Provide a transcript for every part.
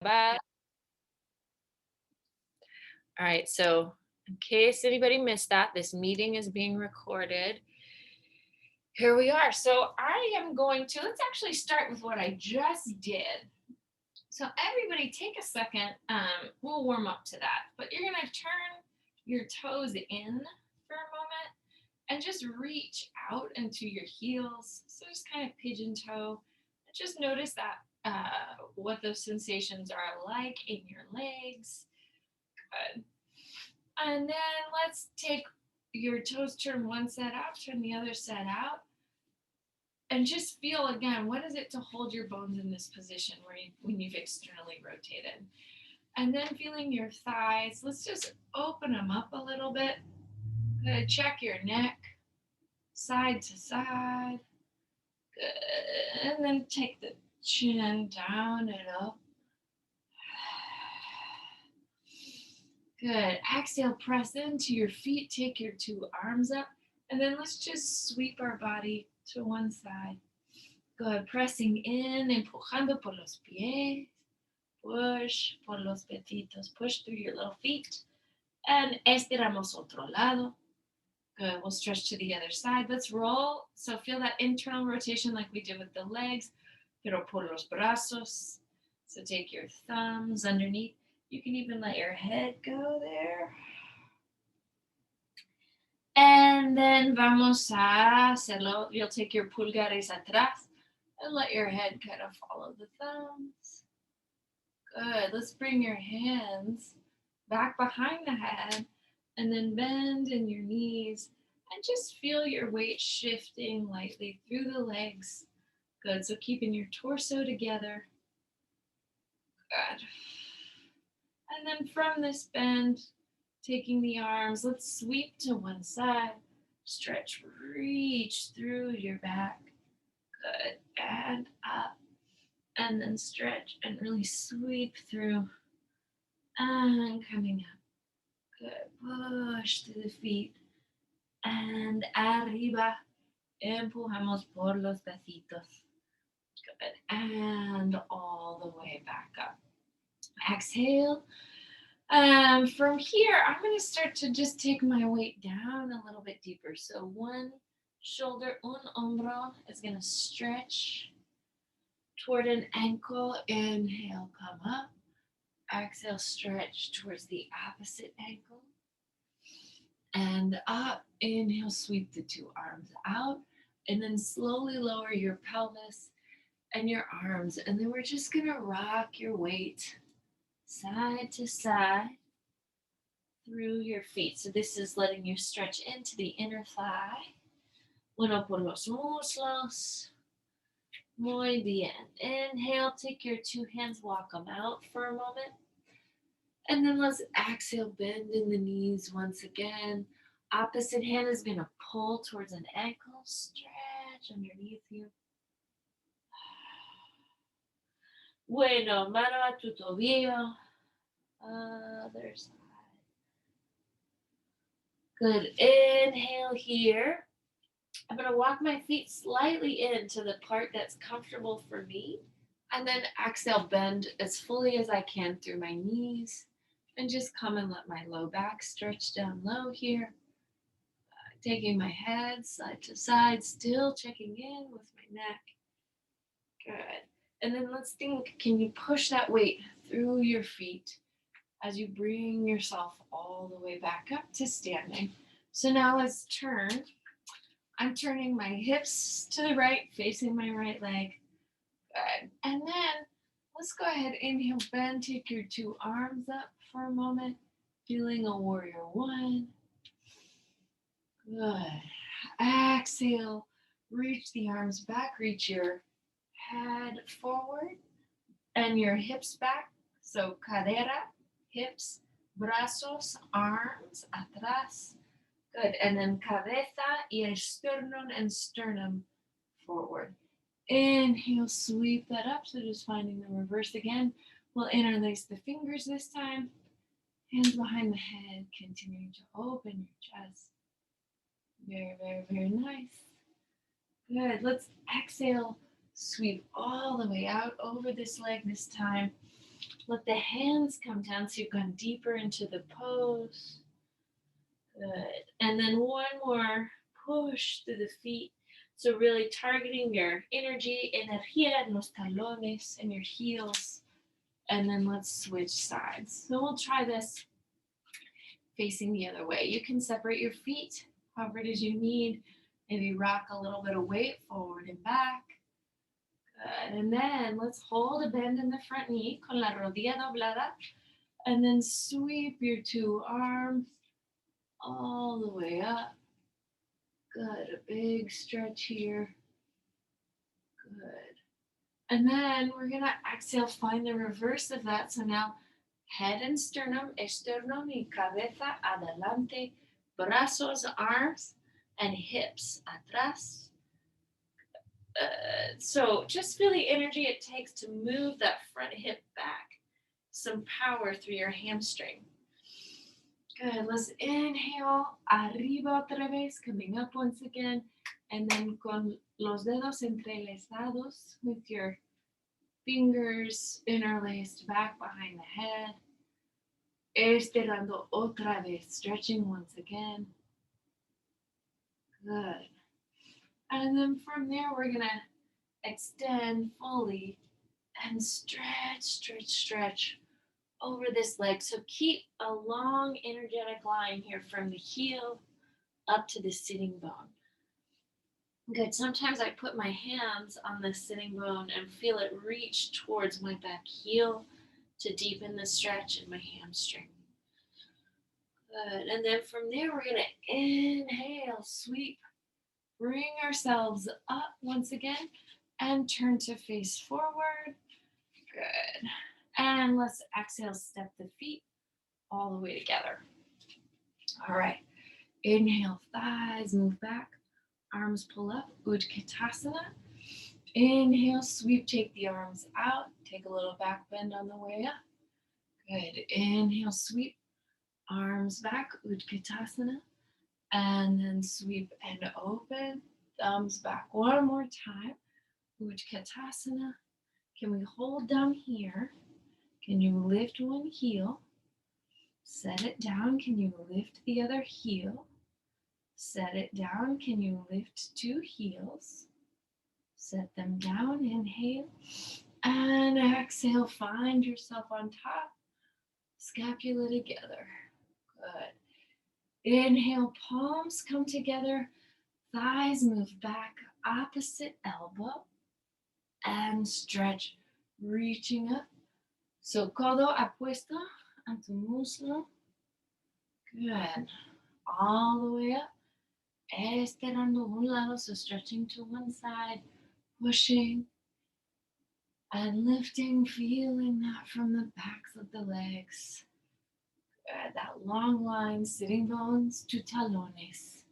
back. All right, so in case anybody missed that, this meeting is being recorded. Here we are. So I am going to, let's actually start with what I just did. So everybody take a second. We'll warm up to that, but you're going to turn your toes in for a moment and just reach out into your heels. So just kind of pigeon toe. Just notice that what those sensations are like in your legs. Good. And then let's take your toes, turn one set out, turn the other set out. And just feel again, what is it to hold your bones in this position when you've externally rotated? And then feeling your thighs, let's just open them up a little bit. Good. Check your neck, side to side. Good. And then take the chin down and up. Good. Exhale, press into your feet, take your two arms up, and then let's just sweep our body to one side. Good. Pressing in, empujando por los pies. Push por los petitos. Push through your little feet. And estiramos otro lado. Good. We'll stretch to the other side. Let's roll. So feel that internal rotation like we did with the legs, pero por los brazos. So take your thumbs underneath. You can even let your head go there. And then vamos a hacerlo. You'll take your pulgares atrás and let your head kind of follow the thumbs. Good. Let's bring your hands back behind the head and then bend in your knees and just feel your weight shifting lightly through the legs. Good. So keeping your torso together. Good. And then from this bend, taking the arms, let's sweep to one side. Stretch, reach through your back. Good. And up. And then stretch and really sweep through. And coming up. Good. Push to the feet. And arriba. Empujamos por los bracitos. Good. And all the way back up. Exhale. From here, I'm going to start to just take my weight down a little bit deeper. So one shoulder, un hombro is going to stretch toward an ankle. Inhale, come up. Exhale, stretch towards the opposite ankle. And up. Inhale, sweep the two arms out. And then slowly lower your pelvis and your arms. And then we're just going to rock your weight side to side through your feet. So this is letting you stretch into the inner thigh. Uno por los muslos. Muy bien. Inhale, take your two hands, walk them out for a moment. And then let's exhale, bend in the knees once again. Opposite hand is going to pull towards an ankle. Stretch underneath you. Bueno, mano a tu tobillo. Other side. Good. Inhale here. I'm going to walk my feet slightly into the part that's comfortable for me. And then exhale, bend as fully as I can through my knees. And just come and let my low back stretch down low here. Taking my head side to side, still checking in with my neck. Good. And then let's think, can you push that weight through your feet as you bring yourself all the way back up to standing? So now let's turn. I'm turning my hips to the right, facing my right leg. Good. And then let's go ahead, inhale, bend, take your two arms up for a moment, feeling a warrior one. Good. Exhale, reach the arms back, reach your head forward and your hips back. So cadera, hips, brazos, arms, atrás. Good. And then cabeza y esternón and sternum forward. Inhale, sweep that up. So just finding the reverse again. We'll interlace the fingers this time. Hands behind the head. Continuing to open your chest. Very, very, very nice. Good. Let's exhale. Sweep all the way out over this leg this time. Let the hands come down so you've gone deeper into the pose. Good. And then one more push through the feet. So really targeting your energy, energía en los talones and your heels. And then let's switch sides. So we'll try this facing the other way. You can separate your feet however it is you need. Maybe rock a little bit of weight forward and back. Good. And then let's hold a bend in the front knee con la rodilla doblada. And then sweep your two arms all the way up. Good. A big stretch here. Good. And then we're going to exhale, find the reverse of that. So now head and sternum, esternum y cabeza adelante, brazos, arms, and hips atrás. So just feel the energy it takes to move that front hip back. Some power through your hamstring. Good. Let's inhale, arriba otra vez, coming up once again. And then con los dedos entrelazados with your fingers interlaced back behind the head. Estirando otra vez, stretching once again. Good. And then from there, we're going to extend fully and stretch, stretch, stretch over this leg. So keep a long energetic line here from the heel up to the sitting bone. Good. Sometimes I put my hands on the sitting bone and feel it reach towards my back heel to deepen the stretch in my hamstring. Good. And then from there, we're going to inhale, sweep, bring ourselves up once again, and turn to face forward. Good. And let's exhale, step the feet all the way together. All right. Inhale, thighs move back, arms pull up, Utkatasana. Inhale, sweep, take the arms out, take a little back bend on the way up. Good. Inhale, sweep, arms back, Utkatasana. And then sweep and open, thumbs back. One more time, Utkatasana. Can we hold down here? Can you lift one heel? Set it down. Can you lift the other heel? Set it down. Can you lift two heels? Set them down. Inhale. And exhale. Find yourself on top. Scapula together. Good. Inhale. Palms come together. Thighs move back. Opposite elbow. And stretch. Reaching up. So codo apuesto a tu muslo. Good. All the way up. Estirando un lado, so stretching to one side, pushing and lifting, feeling that from the backs of the legs. Good. That long line, sitting bones to talones.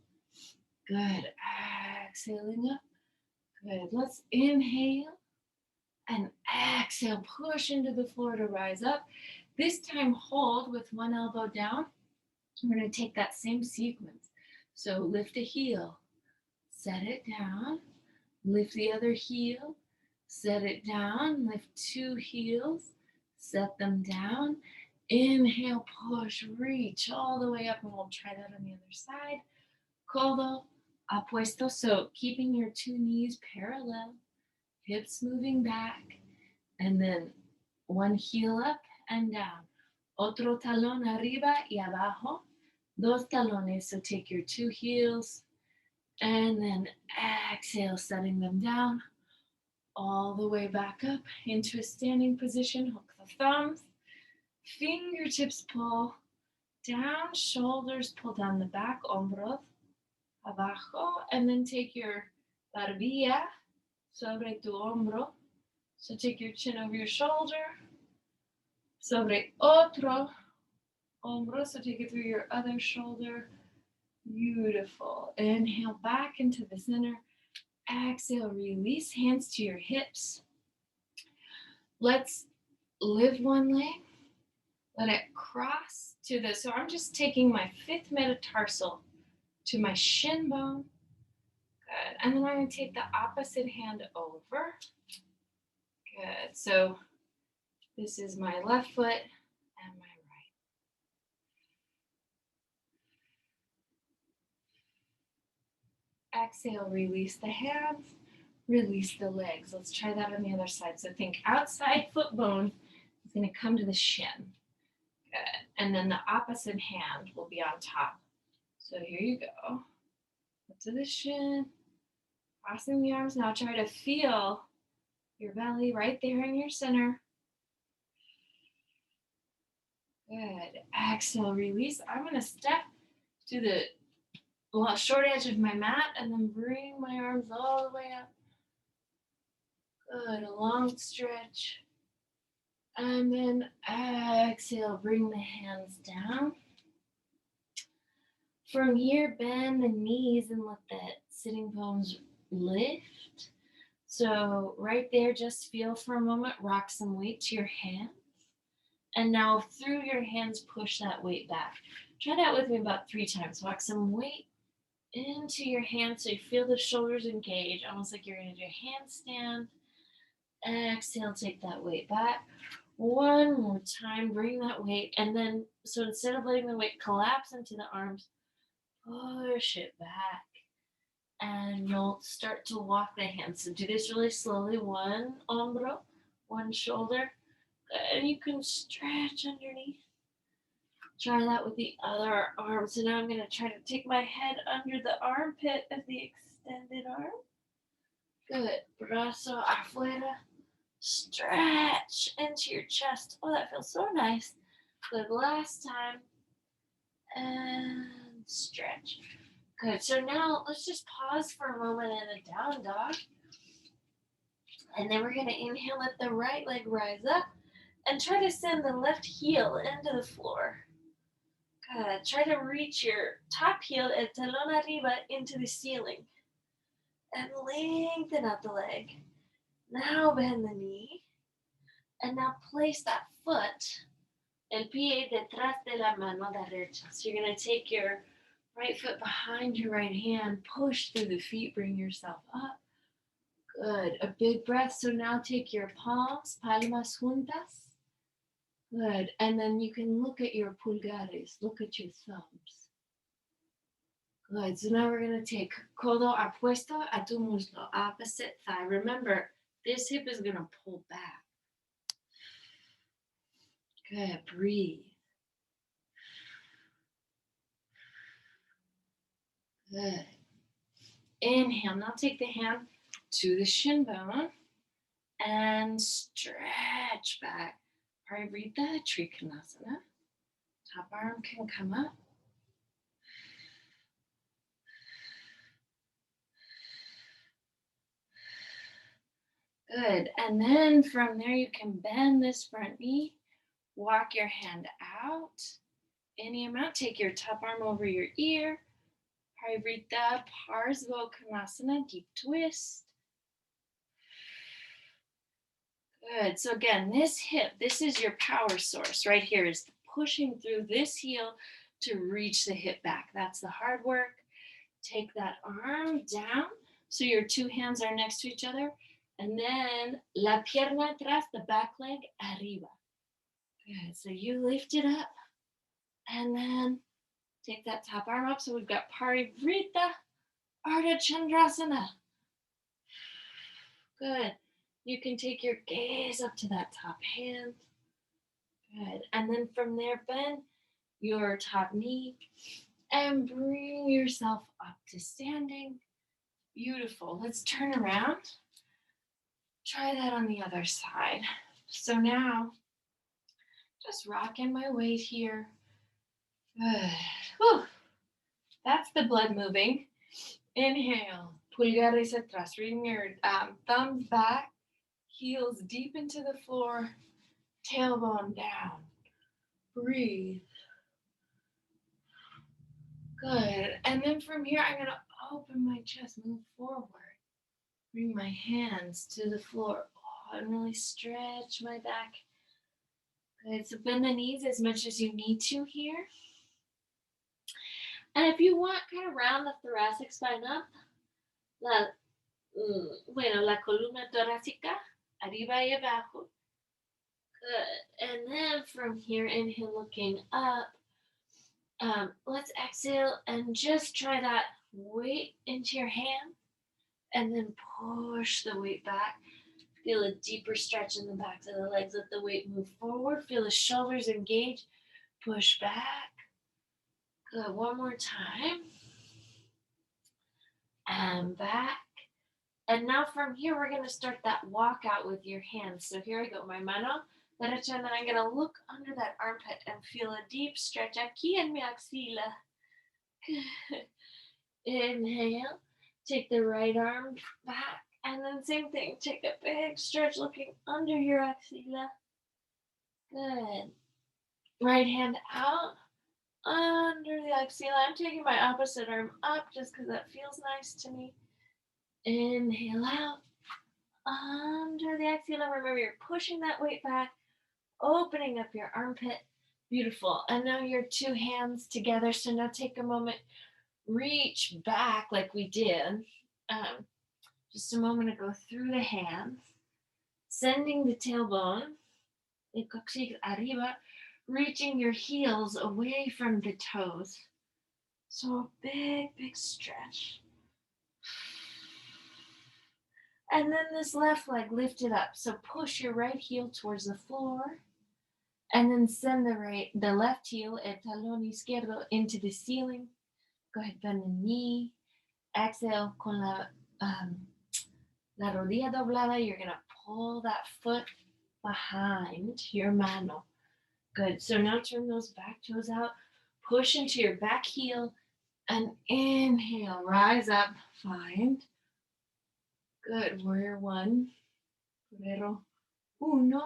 Good. Exhaling up. Good. Let's inhale and exhale. Push into the floor to rise up. This time hold with one elbow down. We're going to take that same sequence. So lift a heel, set it down, lift the other heel, set it down, lift two heels, set them down, inhale, push, reach all the way up, and we'll try that on the other side. Codo apuesto, so keeping your two knees parallel, hips moving back, and then one heel up and down. Otro talón arriba y abajo. Dos talones, so take your two heels and then exhale, setting them down all the way back up into a standing position. Hook the thumbs, fingertips pull down, shoulders pull down the back, hombros abajo, and then take your barbilla sobre tu hombro. So take your chin over your shoulder, sobre otro hombro, so take it through your other shoulder. Beautiful. Inhale back into the center. Exhale, release hands to your hips. Let's lift one leg. Let it cross to the, so I'm just taking my fifth metatarsal to my shin bone. Good. And then I'm going to take the opposite hand over. Good. So This is my left foot and my right. Exhale, release the hands, release the legs. Let's try that on the other side. So think outside foot bone is going to come to the shin. Good. And then the opposite hand will be on top. So here you go. Up to the shin, crossing the arms. Now try to feel your belly right there in your center. Good. Exhale, release. I'm going to step to the short edge of my mat and then bring my arms all the way up. Good. A long stretch. And then exhale, bring the hands down. From here, bend the knees and let the sitting bones lift. So right there, just feel for a moment, rock some weight to your hands. And now through your hands, push that weight back. Try that with me about 3 times. Walk some weight into your hands so you feel the shoulders engage, almost like you're going to do a handstand. Exhale, take that weight back. One more time, bring that weight. And then, so instead of letting the weight collapse into the arms, push it back. And you'll start to walk the hands. So do this really slowly. One hombro, one shoulder. And you can stretch underneath. Try that with the other arm. So now I'm going to try to take my head under the armpit of the extended arm. Good. Brazo afuera. Stretch into your chest. Oh, that feels so nice. Good. Last time. And stretch. Good. So now let's just pause for a moment in a down dog. And then we're going to inhale, let the right leg rise up. And try to send the left heel into the floor. Good. Try to reach your top heel, el talón arriba, into the ceiling. And lengthen out the leg. Now bend the knee. And now place that foot, el pie detrás de la mano derecha. So you're going to take your right foot behind your right hand, push through the feet, bring yourself up. Good. A big breath. So now take your palms, palmas juntas. Good. And then you can look at your pulgares, look at your thumbs. Good. So now we're going to take codo apuesto a tu muslo, opposite thigh. Remember, this hip is going to pull back. Good. Breathe. Good. Inhale. Now take the hand to the shin bone and stretch back. Parivritta, Trikonasana. Top arm can come up. Good. And then from there, you can bend this front knee. Walk your hand out. Any amount. Take your top arm over your ear. Parivritta, Parsvottanasana, deep twist. Good. So again, this hip, this is your power source right here, is pushing through this heel to reach the hip back. That's the hard work. Take that arm down so your 2 hands are next to each other. And then la pierna atrás, the back leg arriba. Good. So you lift it up and then take that top arm up. So we've got Parivritta, Ardha Chandrasana. Good. You can take your gaze up to that top hand. Good. And then from there, bend your top knee and bring yourself up to standing. Beautiful. Let's turn around. Try that on the other side. So now, just rocking my weight here. Good. Whew. That's the blood moving. Inhale. Pulgares atrás. Bring your thumbs back. Heels deep into the floor. Tailbone down. Breathe. Good. And then from here, I'm going to open my chest, move forward. Bring my hands to the floor. Oh, and really stretch my back. Good. So bend the knees as much as you need to here. And if you want, kind of round the thoracic spine up. La columna torácica, arriba y abajo. Good. And then from here, inhale, looking up. Let's exhale and just try that weight into your hand and then push the weight back. Feel a deeper stretch in the backs of the legs. Let the weight move forward. Feel the shoulders engage. Push back. Good. One more time. And back. And now from here, we're going to start that walk out with your hands. So here I go, my mano derecha, and then I'm going to look under that armpit and feel a deep stretch aquí en mi axila. Inhale, take the right arm back, and then same thing, take a big stretch looking under your axila. Good. Right hand out, under the axilla. I'm taking my opposite arm up just because that feels nice to me. Inhale out, under the axilla. Remember, you're pushing that weight back, opening up your armpit. Beautiful. And now your two hands together. So now take a moment, reach back like we did just a moment ago through the hands, sending the tailbone, el coxis arriba, reaching your heels away from the toes. So a big, big stretch. And then this left leg lifted up. So push your right heel towards the floor. And then send the left heel, el talón izquierdo, into the ceiling. Go ahead, bend the knee. Exhale con la rodilla doblada. You're going to pull that foot behind your mano. Good. So now turn those back toes out. Push into your back heel. And inhale. Rise up. Find. Good. Warrior one. Guerrero uno.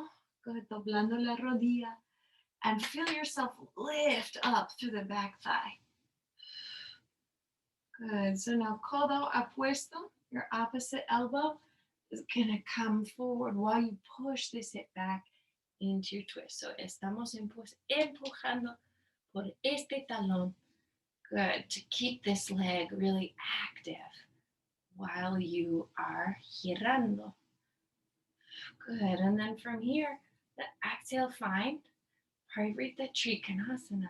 Good. Doblando la rodilla. And feel yourself lift up through the back thigh. Good. So now codo apuesto, your opposite elbow is going to come forward while you push this hip back into your twist. So estamos empujando por este talón. Good. To keep this leg really active while you are girando. Good. And then from here, the exhale, find Paritha Trikonasana.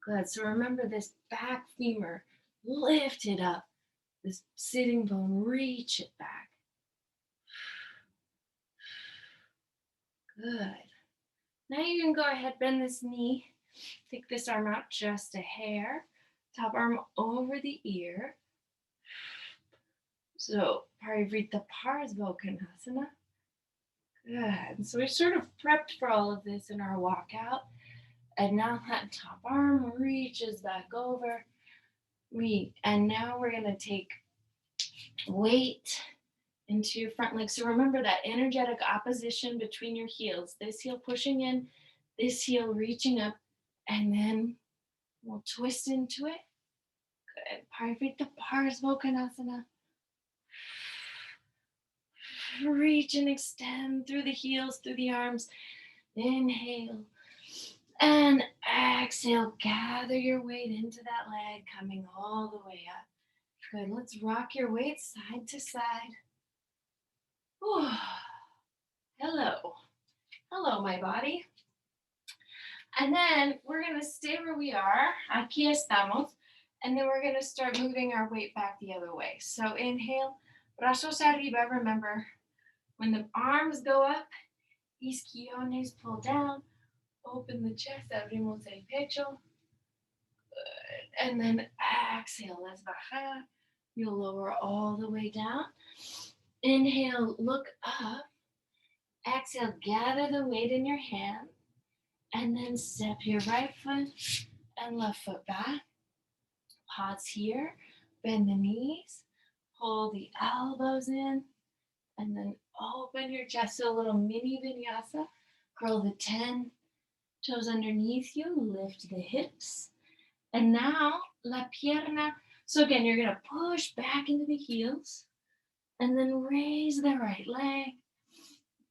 Good. So remember this back femur, lift it up. This sitting bone, reach it back. Good. Now you can go ahead, bend this knee. Take this arm out just a hair. Top arm over the ear. So Paritha Parsvakonasana. Good. So we sort of prepped for all of this in our walkout. And now that top arm reaches back over. And now we're going to take weight into your front leg. So remember that energetic opposition between your heels. This heel pushing in, this heel reaching up, and then we'll twist into it. Good. Paritha Parsvakonasana. Reach and extend through the heels, through the arms. Inhale. And exhale. Gather your weight into that leg, coming all the way up. Good. Let's rock your weight side to side. Whew. Hello. Hello, my body. And then we're going to stay where we are. Aquí estamos. And then we're going to start moving our weight back the other way. So inhale. Brazos arriba. Remember, when the arms go up, isquiones pull down. Open the chest. Abrimos el pecho. Good. And then exhale. Let's bajar. You'll lower all the way down. Inhale, look up. Exhale, gather the weight in your hand. And then step your right foot and left foot back. Pause here. Bend the knees. Pull the elbows in. And then open your chest. So a little mini vinyasa. Curl the 10 toes underneath you. Lift the hips. And now, la pierna. So again, you're going to push back into the heels. And then raise the right leg.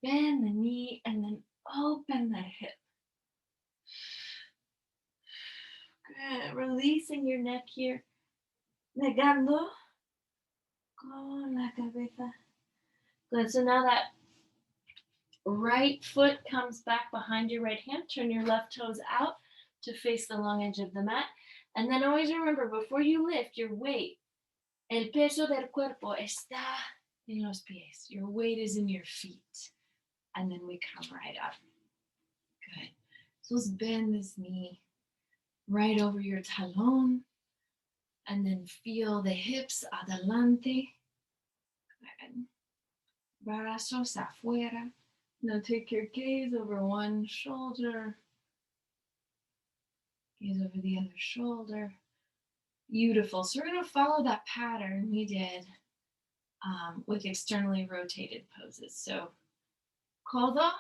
Bend the knee. And then open the hip. Good. Releasing your neck here. Negando con la cabeza. Good. So now that Right foot comes back behind your right hand. Turn your left toes out to face the long edge of the mat. And then always remember, before you lift, your weight, el peso del cuerpo está en los pies. Your weight is in your feet. And then we come right up. Good. So let's bend this knee right over your talón. And then feel the hips adelante. Good. Brazos afuera. Now take your gaze over one shoulder. Gaze over the other shoulder. Beautiful. So we're going to follow that pattern we did with externally rotated poses. So codo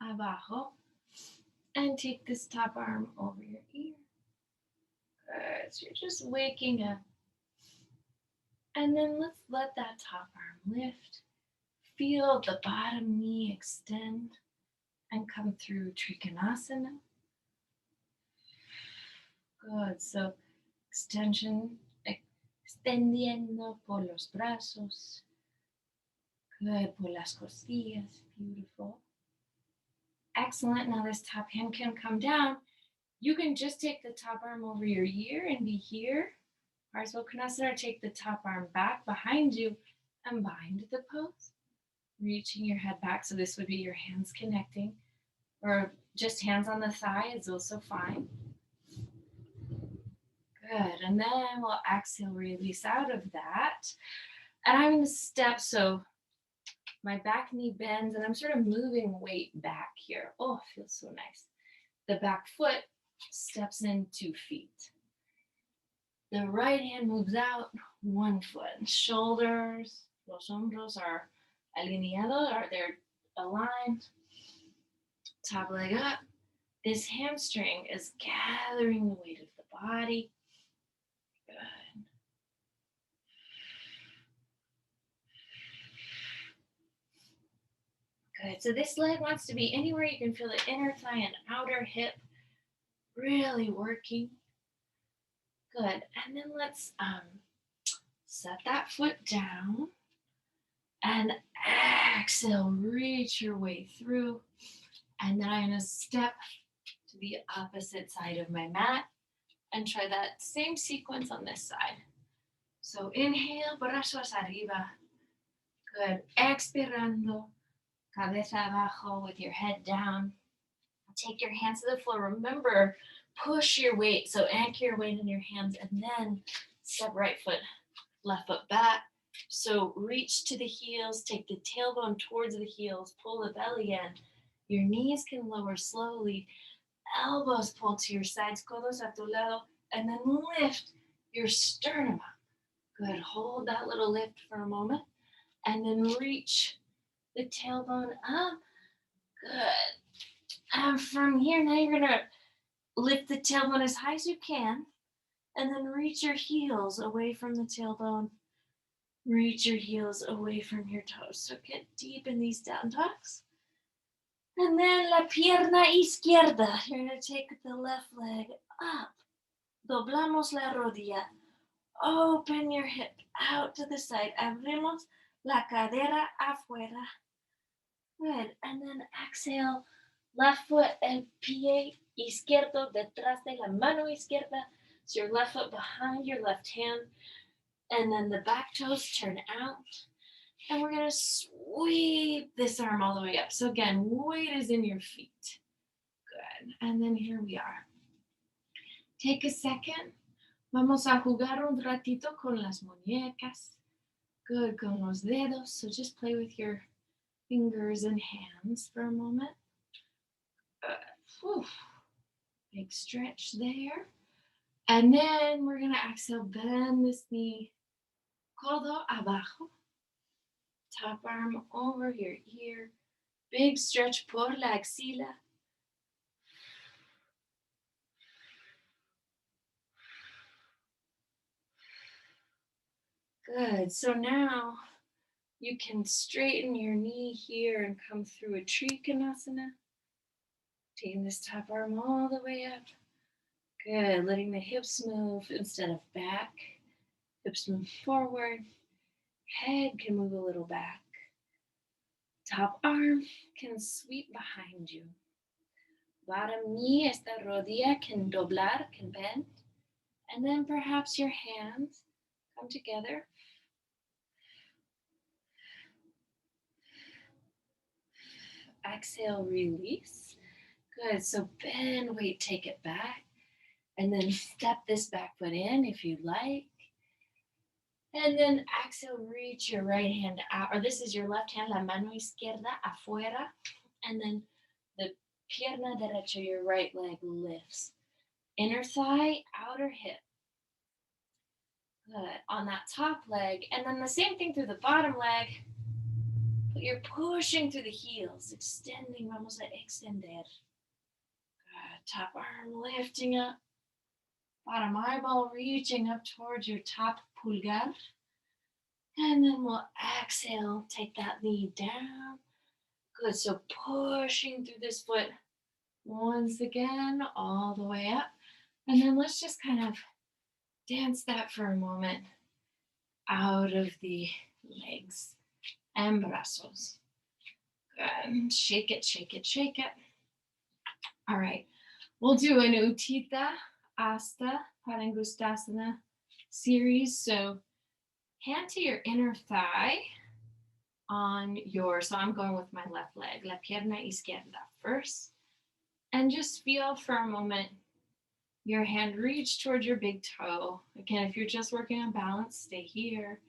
abajo. And take this top arm over your ear. Good. So you're just waking up. And then let's let that top arm lift. Feel the bottom knee extend and come through Trikonasana. Good. So extension, extendiendo por los brazos. Good. Por las costillas. Beautiful. Excellent. Now this top hand can come down. You can just take the top arm over your ear and be here. Konasana, or take the top arm back behind you and bind the pose. Reaching your head back. So this would be your hands connecting. Or just hands on the thigh is also fine. Good. And then we'll exhale, release out of that. And I'm going to step, so my back knee bends and I'm sort of moving weight back here. Oh, it feels so nice. The back foot steps in 2 feet. The right hand moves out 1 foot. Shoulders, los hombros are alineados, or they're aligned. Top leg up. This hamstring is gathering the weight of the body. Good. Good. So this leg wants to be anywhere you can feel the inner thigh and outer hip really working. Good. And then let's set that foot down and exhale, reach your way through. And then I'm going to step to the opposite side of my mat and try that same sequence on this side. So inhale, brazos arriba. Good. Expirando, cabeza abajo with your head down. Take your hands to the floor. Remember, push your weight. So anchor your weight in your hands and then step right foot, left foot back. So reach to the heels, take the tailbone towards the heels, pull the belly in. Your knees can lower slowly. Elbows pull to your sides, codos a tu lado, and then lift your sternum up. Good. Hold that little lift for a moment and then reach the tailbone up. Good. And from here, now you're going to lift the tailbone as high as you can and then reach your heels away from the tailbone. Reach your heels away from your toes. So get deep in these down dogs. And then la pierna izquierda. You're going to take the left leg up. Doblamos la rodilla. Open your hip out to the side. Abrimos la cadera afuera. Good. And then exhale. Left foot, el pie izquierdo detrás de la mano izquierda. So your left foot behind your left hand. And then the back toes turn out. And we're going to sweep this arm all the way up. So again, weight is in your feet. Good. And then here we are. Take a second. Vamos a jugar un ratito con las muñecas. Good, con los dedos. So just play with your fingers and hands for a moment. Good. Big stretch there. And then we're going to exhale, bend this knee. Codo abajo. Top arm over your ear. Big stretch por la axila. Good. So now you can straighten your knee here and come through a Trikonasana. Taking this top arm all the way up. Good. Letting the hips move instead of back. Hips move forward. Head can move a little back. Top arm can sweep behind you. Bottom knee, esta rodilla can doblar, can bend. And then perhaps your hands come together. Exhale, release. Good, so bend, wait, take it back. And then step this back foot in if you'd like. And then exhale, reach your right hand out, or this is your left hand, la mano izquierda afuera. And then the pierna derecha, your right leg lifts. Inner thigh, outer hip. Good, on that top leg. And then the same thing through the bottom leg. But you're pushing through the heels, extending, vamos a extender. Good, top arm lifting up. Bottom eyeball reaching up towards your top pulgar. And then we'll exhale, take that knee down. Good, so pushing through this foot once again, all the way up. And then let's just kind of dance that for a moment out of the legs and brazos. Good, shake it, shake it, shake it. All right, we'll do an Uttita Hasta Padangustasana series. So hand to your inner thigh on your, so I'm going with my left leg, la pierna izquierda first. And just feel for a moment your hand reach toward your big toe. Again, if you're just working on balance, stay here.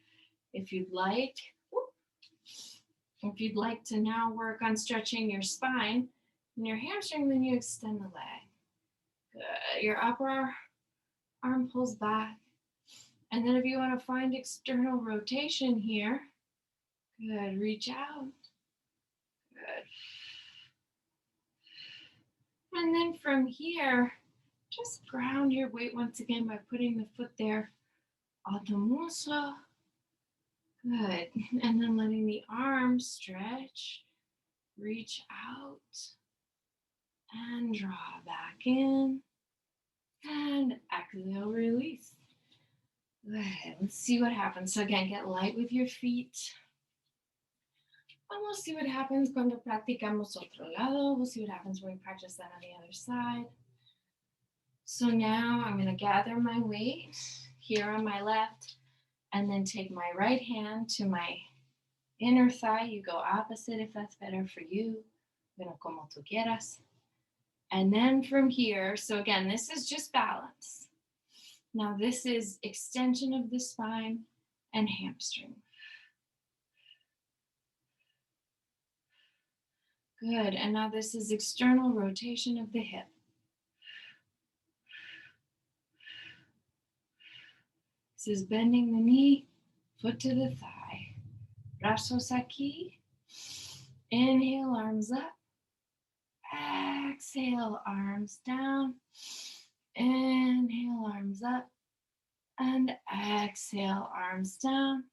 If you'd like to now work on stretching your spine and your hamstring, then you extend the leg. Good. Your upper arm pulls back. And then if you want to find external rotation here, good, reach out. Good. And then from here, just ground your weight once again by putting the foot there on the muslo. Good. And then letting the arms stretch, reach out, and draw back in. And exhale, release. Good. Let's see what happens. So again, get light with your feet. And we'll see what happens cuando practicamos otro lado. We'll see what happens when we practice that on the other side. So now I'm going to gather my weight here on my left and then take my right hand to my inner thigh. You go opposite if that's better for you. Pero como tú quieras. And then from here, so again, this is just balance. Now this is extension of the spine and hamstring. Good, and now this is external rotation of the hip. This is bending the knee, foot to the thigh. Brazos aquí. Inhale, arms up. Exhale, arms down. Inhale, arms up. And exhale, arms down.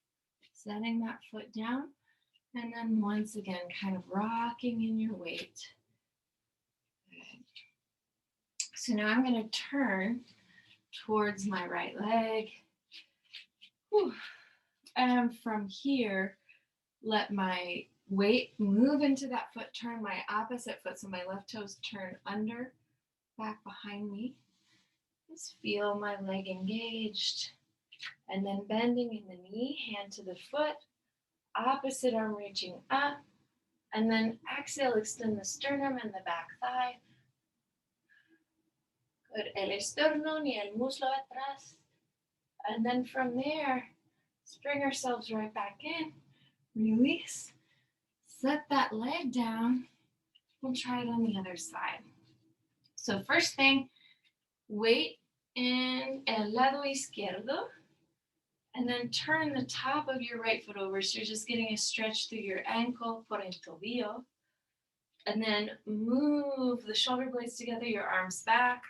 Setting that foot down. And then once again, kind of rocking in your weight. Good. So now I'm going to turn towards my right leg. Whew. And from here, let my weight move into that foot, turn my opposite foot, so my left toes turn under, back behind me. Just feel my leg engaged. And then bending in the knee, hand to the foot, opposite arm reaching up. And then exhale, extend the sternum and the back thigh. Good, el esternón y el muslo atrás. And then from there, bring ourselves right back in. Release. Set that leg down. We'll try it on the other side. So first thing, weight in el lado izquierdo. And then turn the top of your right foot over. So you're just getting a stretch through your ankle, por el tobillo. And then move the shoulder blades together, your arms back.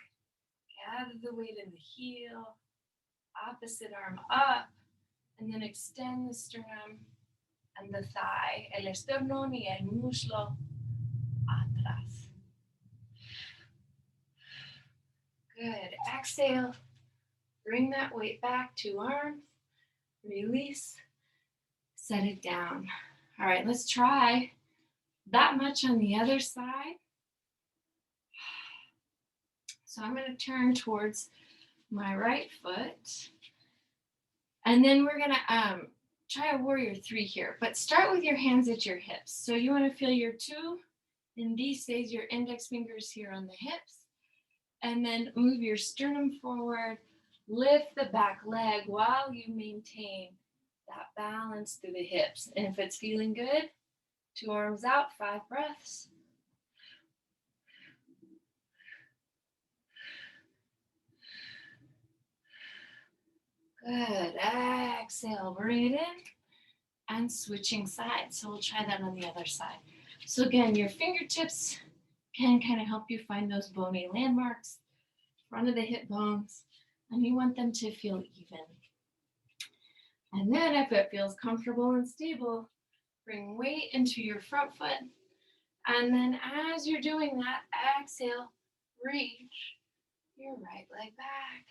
Gather the weight in the heel. Opposite arm up. And then extend the sternum and the thigh. El esternón y el muslo atrás. Good. Exhale. Bring that weight back, 2 arms. Release. Set it down. All right, let's try that much on the other side. So I'm going to turn towards my right foot. And then we're going to try a warrior 3 here. But start with your hands at your hips. So you want to feel your 2 indices, your index fingers here on the hips. And then move your sternum forward. Lift the back leg while you maintain that balance through the hips. And if it's feeling good, 2 arms out, 5 breaths. Good. Exhale, bring it in. And switching sides. So we'll try that on the other side. So again, your fingertips can kind of help you find those bony landmarks, front of the hip bones, and you want them to feel even. And then if it feels comfortable and stable, bring weight into your front foot. And then as you're doing that, exhale, reach your right leg back.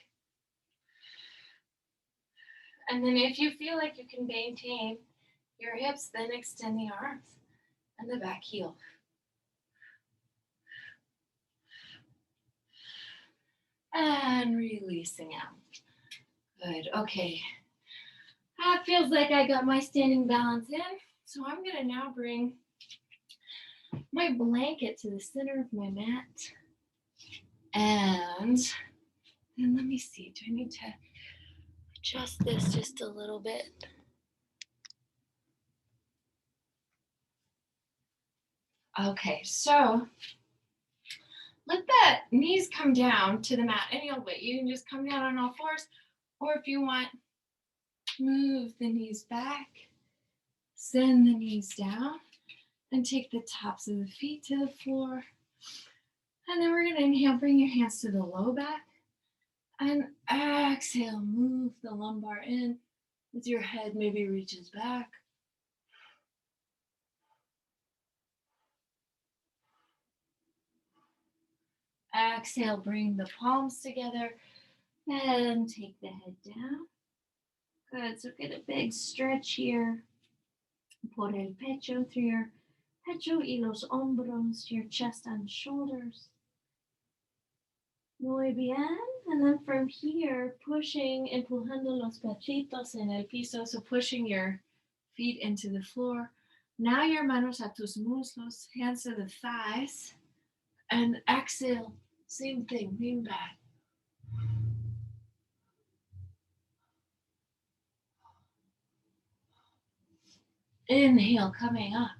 And then if you feel like you can maintain your hips, then extend the arms and the back heel. And releasing out. Good. Okay. That feels like I got my standing balance in. So I'm going to now bring my blanket to the center of my mat. And then let me see. Do I need to adjust this just a little bit? Okay, so let the knees come down to the mat any old way. You can just come down on all fours, or if you want, move the knees back, send the knees down, and take the tops of the feet to the floor. And then we're going to inhale, bring your hands to the low back, and exhale, move the lumbar in with your head maybe reaches back. Exhale, bring the palms together and take the head down. Good, so get a big stretch here. Por el pecho, through your pecho y los hombros, your chest and shoulders. Muy bien. And then from here, pushing, empujando los pechitos en el piso, so pushing your feet into the floor. Now your manos a tus muslos, hands to the thighs. And exhale, same thing, lean back. Inhale, coming up.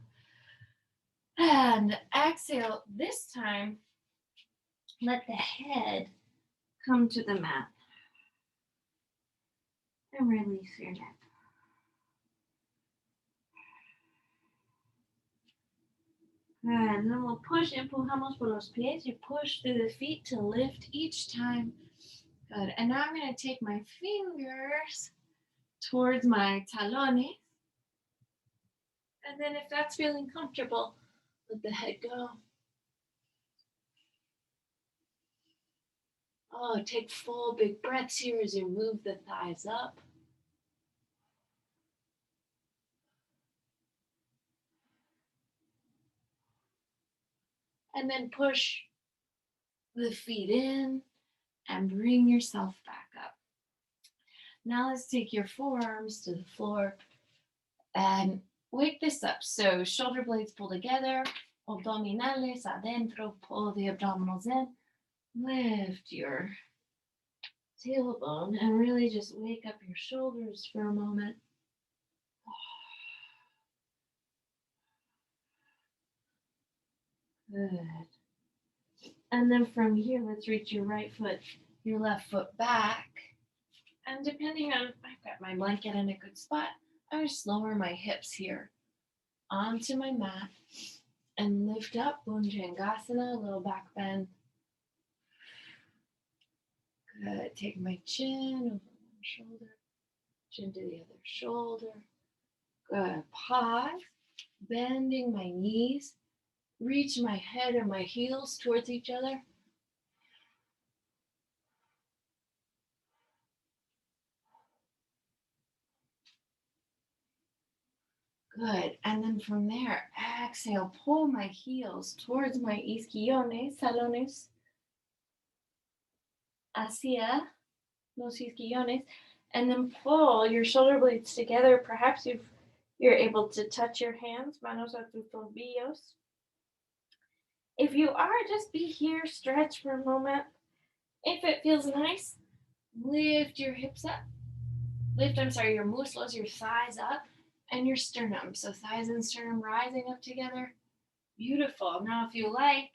And exhale, this time, let the head come to the mat. And release your neck. Good, and then we'll push, empujamos por los pies. You push through the feet to lift each time. Good, and now I'm going to take my fingers towards my talones. And then if that's feeling comfortable, let the head go. Oh, take full big breaths here as you move the thighs up. And then push the feet in and bring yourself back up. Now let's take your forearms to the floor and wake this up. So shoulder blades pull together, abdominales adentro, pull the abdominals in. Lift your tailbone and really just wake up your shoulders for a moment. Good. And then from here, let's reach your right foot, your left foot back. And depending on, I've got my blanket in a good spot, I just lower my hips here onto my mat and lift up, Bhujangasana, a little back bend. Good. Take my chin over one shoulder, chin to the other shoulder. Good. Pause, bending my knees. Reach my head and my heels towards each other. Good. And then from there, exhale, pull my heels towards my isquiones, salones, hacia los isquiones, and then pull your shoulder blades together. Perhaps you're able to touch your hands, manos a tus tobillos. If you are, just be here, stretch for a moment. If it feels nice, lift your hips up. Your muscles, your thighs up, and your sternum. So thighs and sternum rising up together. Beautiful. Now, if you like,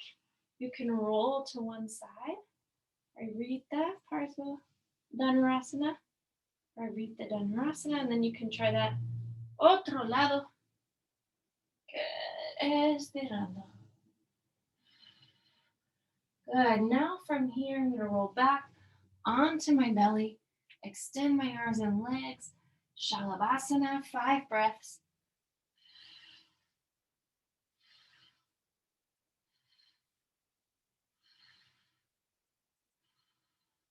you can roll to one side. Arita, Parso, Dhanurasana. Arita, Dhanurasana. And then you can try that otro lado. Good. Estirando. Good. Now from here, I'm going to roll back onto my belly. Extend my arms and legs. Shalabhasana, 5 breaths.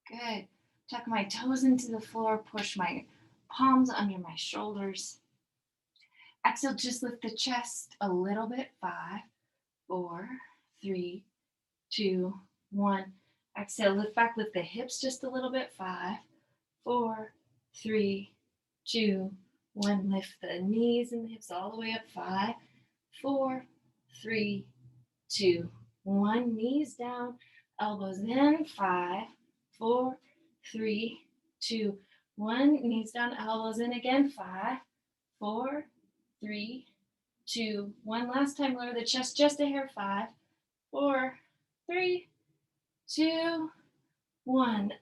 Good. Tuck my toes into the floor, push my palms under my shoulders. Exhale, just lift the chest a little bit. 5, 4, 3, 2, 1. Exhale, lift back, lift the hips just a little bit. 5, 4, 3, 2, 1. Lift the knees and the hips all the way up. 5, 4, 3, 2, 1. Knees down, elbows in. 5, 4, 3, 2, 1. Knees down, elbows in again. 5, 4, 3, 2, 1. Last time, lower the chest just a hair. 5, 4, 3, 2, 1.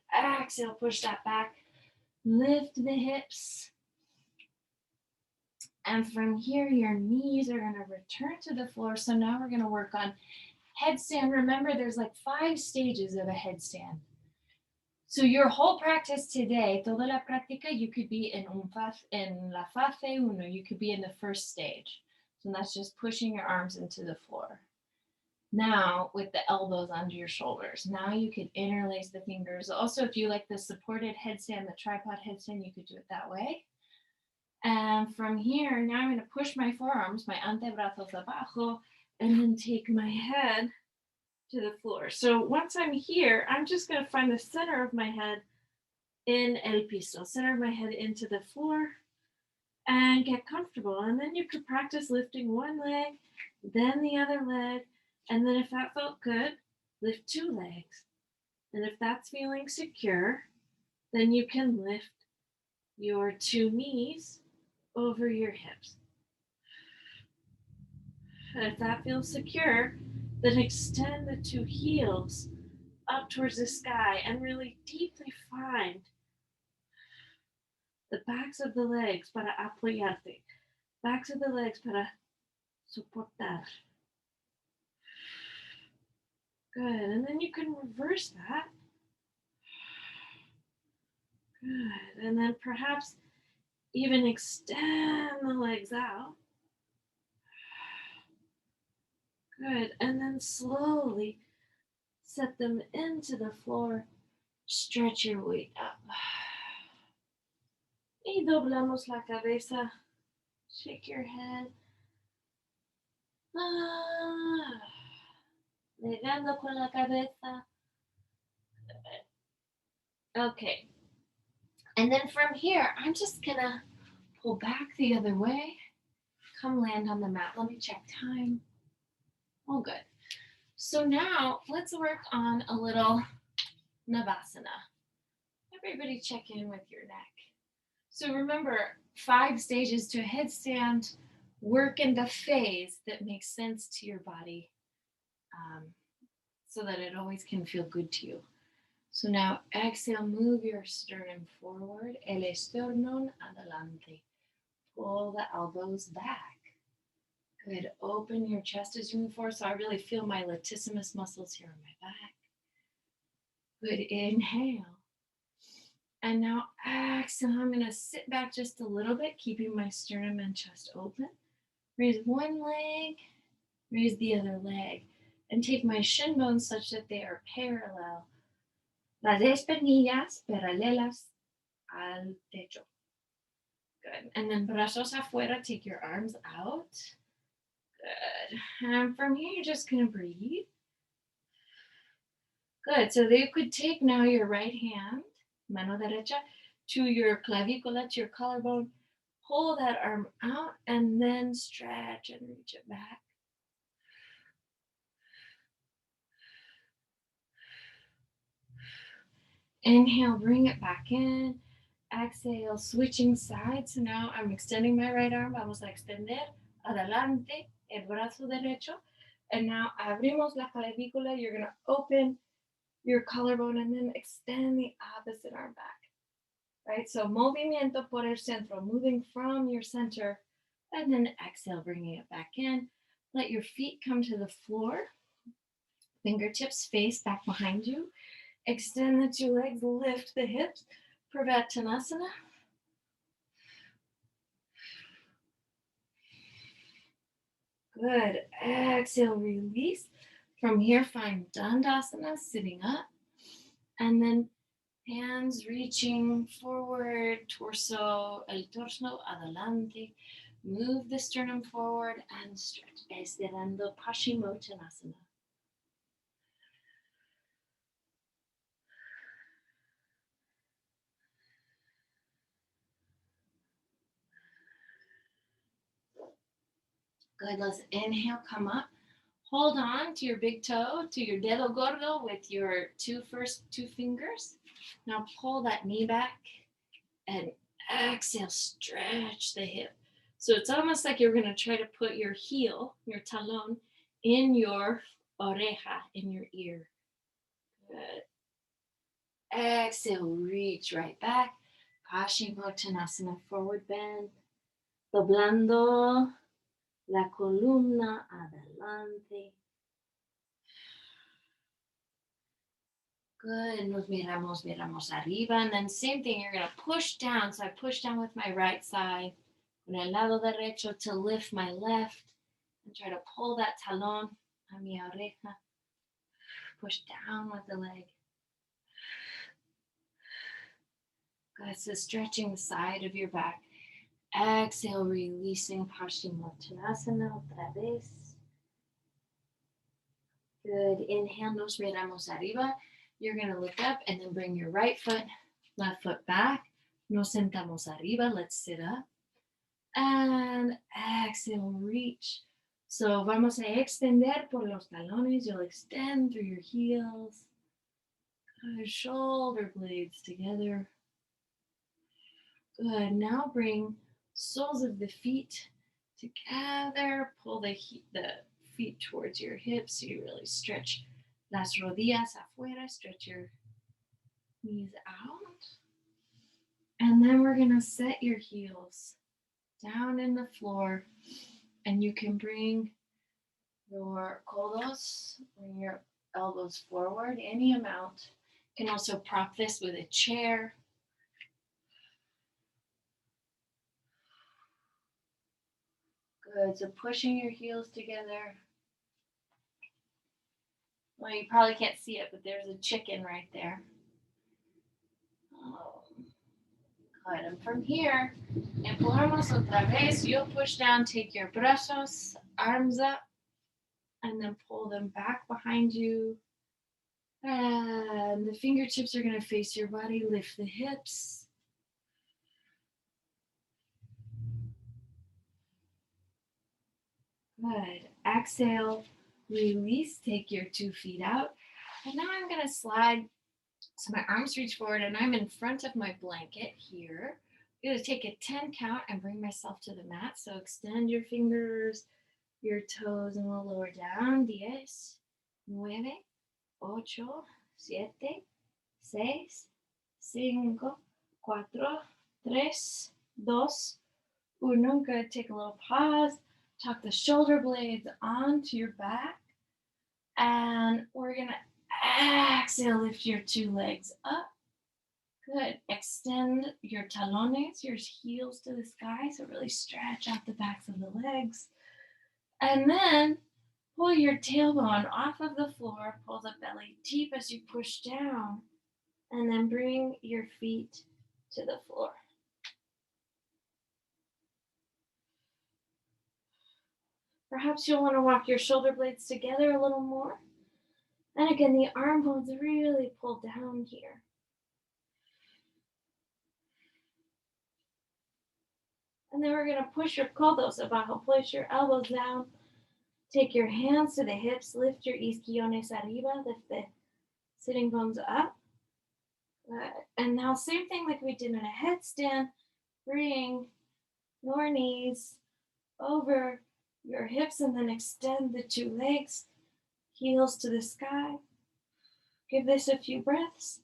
Exhale, push that back. Lift the hips. And from here, your knees are going to return to the floor. So now we're going to work on headstand. Remember, there's like 5 stages of a headstand. So your whole practice today, toda la práctica, you could be in la fase uno, you could be in the first stage. So that's just pushing your arms into the floor. Now with the elbows under your shoulders. Now you could interlace the fingers. Also, if you like the supported headstand, the tripod headstand, you could do it that way. And from here, now I'm going to push my forearms, my antebrazos abajo, and then take my head to the floor. So once I'm here, I'm just going to find the center of my head in el piso, center of my head into the floor, and get comfortable. And then you could practice lifting one leg, then the other leg, and then if that felt good, lift 2 legs. And if that's feeling secure, then you can lift your 2 knees over your hips. And if that feels secure, then extend the 2 heels up towards the sky and really deeply find the backs of the legs para apoyarte. Backs of the legs para soportar. Good. And then you can reverse that. Good. And then perhaps even extend the legs out. Good. And then slowly set them into the floor. Stretch your weight up. Y doblamos la cabeza. Shake your head. Negando con la cabeza. Okay. And then from here, I'm just gonna pull back the other way. Come land on the mat. Let me check time. Oh, good. So now let's work on a little Navasana. Everybody check in with your neck. So remember, 5 stages to a headstand. Work in the phase that makes sense to your body so that it always can feel good to you. So now exhale, move your sternum forward. El esternón adelante. Pull the elbows back. Good. Open your chest as you move forward. So I really feel my latissimus muscles here on my back. Good. Inhale. And now exhale. I'm going to sit back just a little bit, keeping my sternum and chest open. Raise one leg, raise the other leg, and take my shin bones such that they are parallel. Las espinillas paralelas al techo. Good. And then brazos afuera, take your arms out. Good. And from here, you're just going to breathe. Good. So you could take now your right hand, mano derecha, to your clavícula, to your collarbone. Pull that arm out and then stretch and reach it back. Inhale, bring it back in. Exhale, switching sides. So now I'm extending my right arm. Vamos a extender. Adelante, el brazo derecho. And now abrimos la clavícula. You're going to open your collarbone and then extend the opposite arm back. Right? So movimiento por el centro, moving from your center. And then exhale, bringing it back in. Let your feet come to the floor. Fingertips face back behind you. Extend the two legs, lift the hips. Trikonasana. Good. Exhale, release. From here, find Dandasana, sitting up. And then hands reaching forward, el torso adelante. Move the sternum forward and stretch. Estirando Paschimottanasana. Good, let's inhale, come up. Hold on to your big toe, to your dedo gordo with your first two fingers. Now pull that knee back and exhale, stretch the hip. So it's almost like you're gonna try to put your heel, your talon, in your oreja, in your ear. Good. Exhale, reach right back. Paschimottanasana, forward bend. Doblando la columna adelante. Good. Nos miramos arriba. And then same thing, you're going to push down. So I push down with my right side. Con el lado derecho to lift my left. And try to pull that talón a mi oreja. Push down with the leg. Good. So stretching the side of your back. Exhale, releasing Paschimottanasana otra vez. Good. Inhale, nos miramos arriba. You're going to look up and then bring your right foot, left foot back. Nos sentamos arriba. Let's sit up. And exhale, reach. So vamos a extender por los talones. You'll extend through your heels. Good. Shoulder blades together. Good. Now bring soles of the feet together. Pull the feet towards your hips so you really stretch las rodillas afuera. Stretch your knees out. And then we're going to set your heels down in the floor. And you can bring your codos, bring your elbows forward any amount. You can also prop this with a chair. Good. So pushing your heels together. Well, you probably can't see it, but there's a chicken right there. Oh. Good. And from here, empujamos otra vez. You'll push down, take your brazos, arms up, and then pull them back behind you. And the fingertips are going to face your body. Lift the hips. Good. Exhale, release. Take your 2 feet out. And now I'm going to slide. So my arms reach forward and I'm in front of my blanket here. I'm going to take a 10 count and bring myself to the mat. So extend your fingers, your toes, and we'll lower down. 10, 9, 8, 7, 6, 5, 4, 3, 2, 1. Good. Take a little pause. Tuck the shoulder blades onto your back. And we're going to exhale, lift your 2 legs up. Good. Extend your talones, your heels to the sky. So really stretch out the backs of the legs. And then pull your tailbone off of the floor. Pull the belly deep as you push down. And then bring your feet to the floor. Perhaps you'll want to walk your shoulder blades together a little more. And again, the arm bones really pull down here. And then we're going to push your codos abajo. Place your elbows down. Take your hands to the hips. Lift your isquiones arriba. Lift the sitting bones up. Good. And now same thing like we did in a headstand. Bring your knees over your hips and then extend the two legs. Heels to the sky. Give this a few breaths.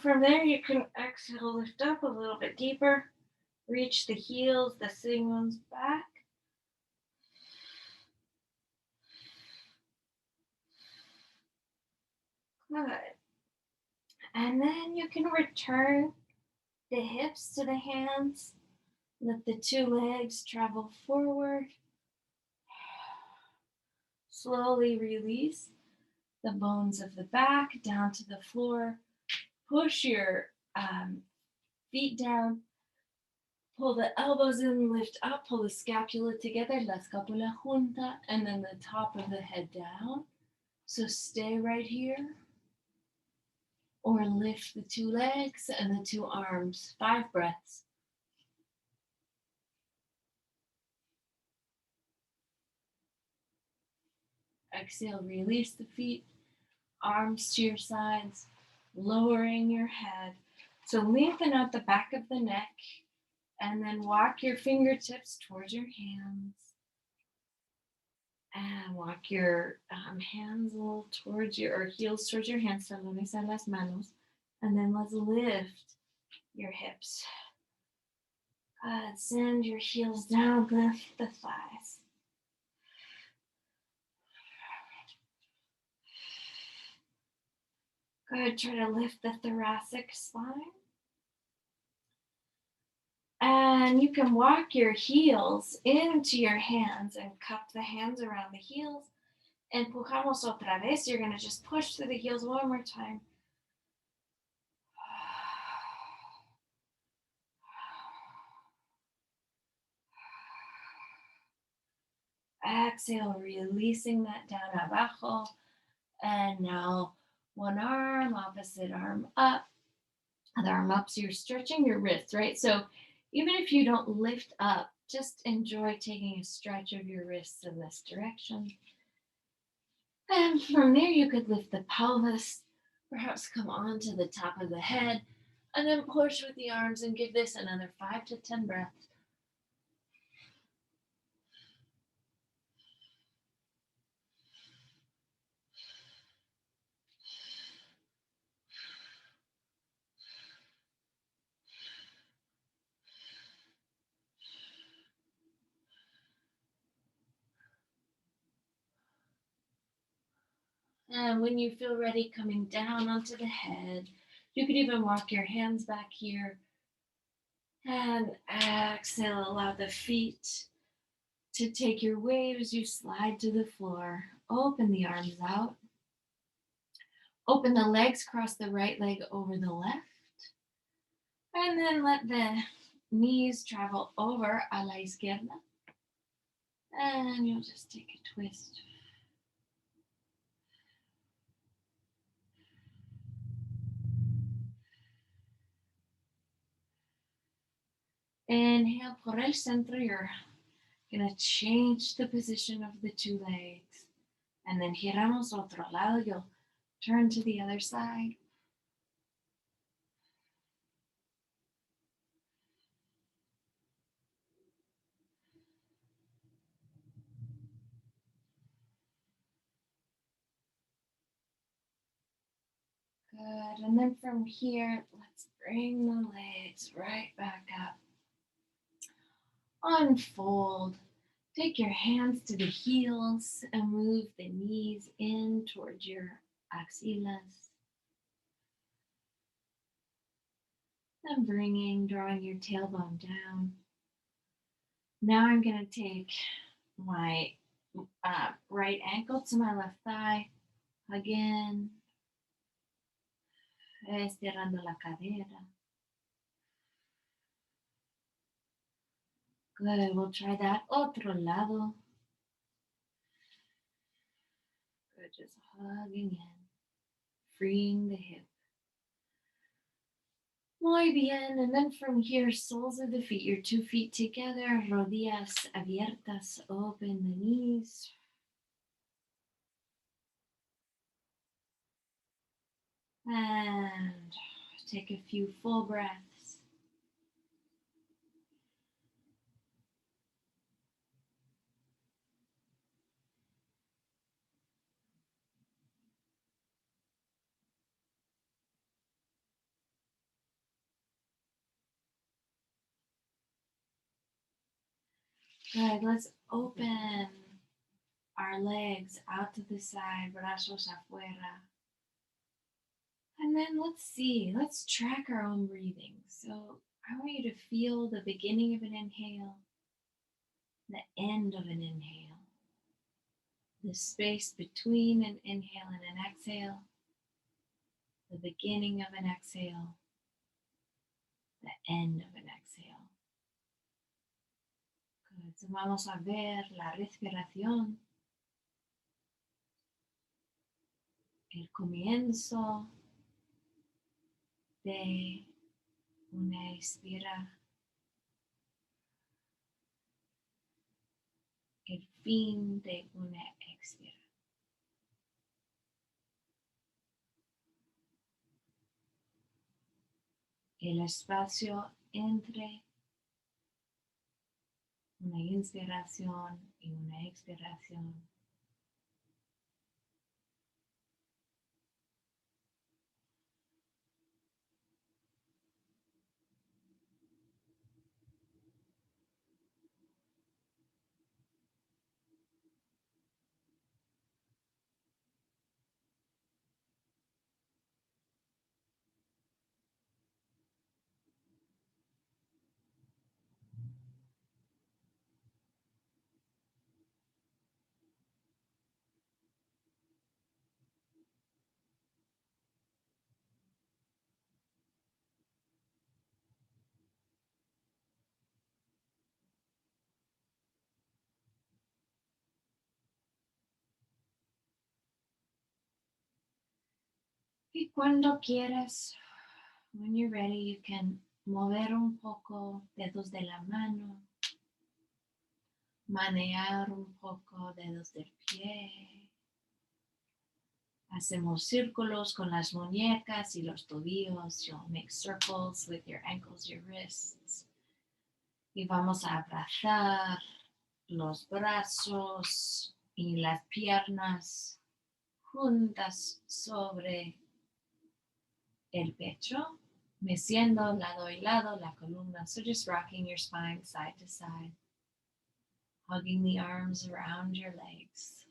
From there, you can exhale, lift up a little bit deeper. Reach the heels, the sitting bones back. Good. And then you can return the hips to the hands. Let the two legs travel forward. Slowly release the bones of the back down to the floor. Push your feet down. Pull the elbows in, lift up, pull the scapula together, la scapula junta, and then the top of the head down. So stay right here. Or lift the two legs and the two arms. 5 breaths. Exhale, release the feet, arms to your sides, lowering your head. So lengthen out the back of the neck and then walk your fingertips towards your hands. And walk your hands a little towards your, or heels towards your hands. Talones a las manos. And then let's lift your hips. Good. Send your heels down, lift the thighs. Good. Try to lift the thoracic spine. And you can walk your heels into your hands and cup the hands around the heels. Empujamos otra vez. You're going to just push through the heels one more time. Exhale, releasing that down abajo. And now one arm, opposite arm up. Other arm up, so you're stretching your wrists, right? So even if you don't lift up, just enjoy taking a stretch of your wrists in this direction. And from there, you could lift the pelvis, perhaps come onto the top of the head, and then push with the arms and give this another 5 to 10 breaths. And when you feel ready, coming down onto the head, you could even walk your hands back here. And exhale, allow the feet to take your weight as you slide to the floor. Open the arms out. Open the legs, cross the right leg over the left. And then let the knees travel over a la izquierda. And you'll just take a twist. Inhale, por el centro, you're going to change the position of the two legs. And then giramos otro lado, you'll turn to the other side. Good, and then from here, let's bring the legs right back up. Unfold. Take your hands to the heels and move the knees in towards your axilas. And drawing your tailbone down. Now I'm going to take my right ankle to my left thigh. Again, estirando la cadera. Good. We'll try that otro lado. Good. Just hugging in, freeing the hip. Muy bien. And then from here, soles of the feet, your 2 feet together, rodillas abiertas, open the knees. And take a few full breaths. Good. Let's open our legs out to the side, brazos afuera. And then let's track our own breathing. So I want you to feel the beginning of an inhale, the end of an inhale, the space between an inhale and an exhale, the beginning of an exhale, the end of an exhale. Good. So vamos a ver la respiración, el comienzo de una expira, el fin de una expira. El espacio entre una inspiración y una expiración. Y cuando quieras, when you're ready, you can mover un poco dedos de la mano, manear un poco dedos del pie. Hacemos círculos con las muñecas y los tobillos. You'll make circles with your ankles, your wrists. Y vamos a abrazar los brazos y las piernas juntas sobre el pecho, meciendo lado y lado la columna. So just rocking your spine side to side, hugging the arms around your legs.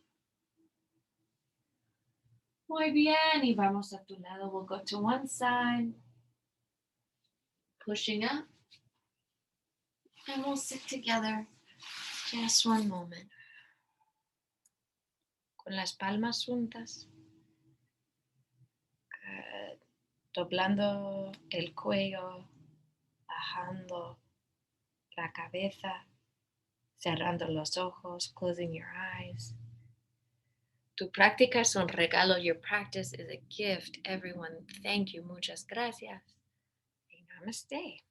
Muy bien, y vamos a tu lado. We'll go to one side, pushing up, and we'll sit together just one moment. Con las palmas juntas. Good. Doblando el cuello, bajando la cabeza, cerrando los ojos, closing your eyes. Tu práctica es un regalo. Your practice is a gift. Everyone, thank you. Muchas gracias. Y namaste.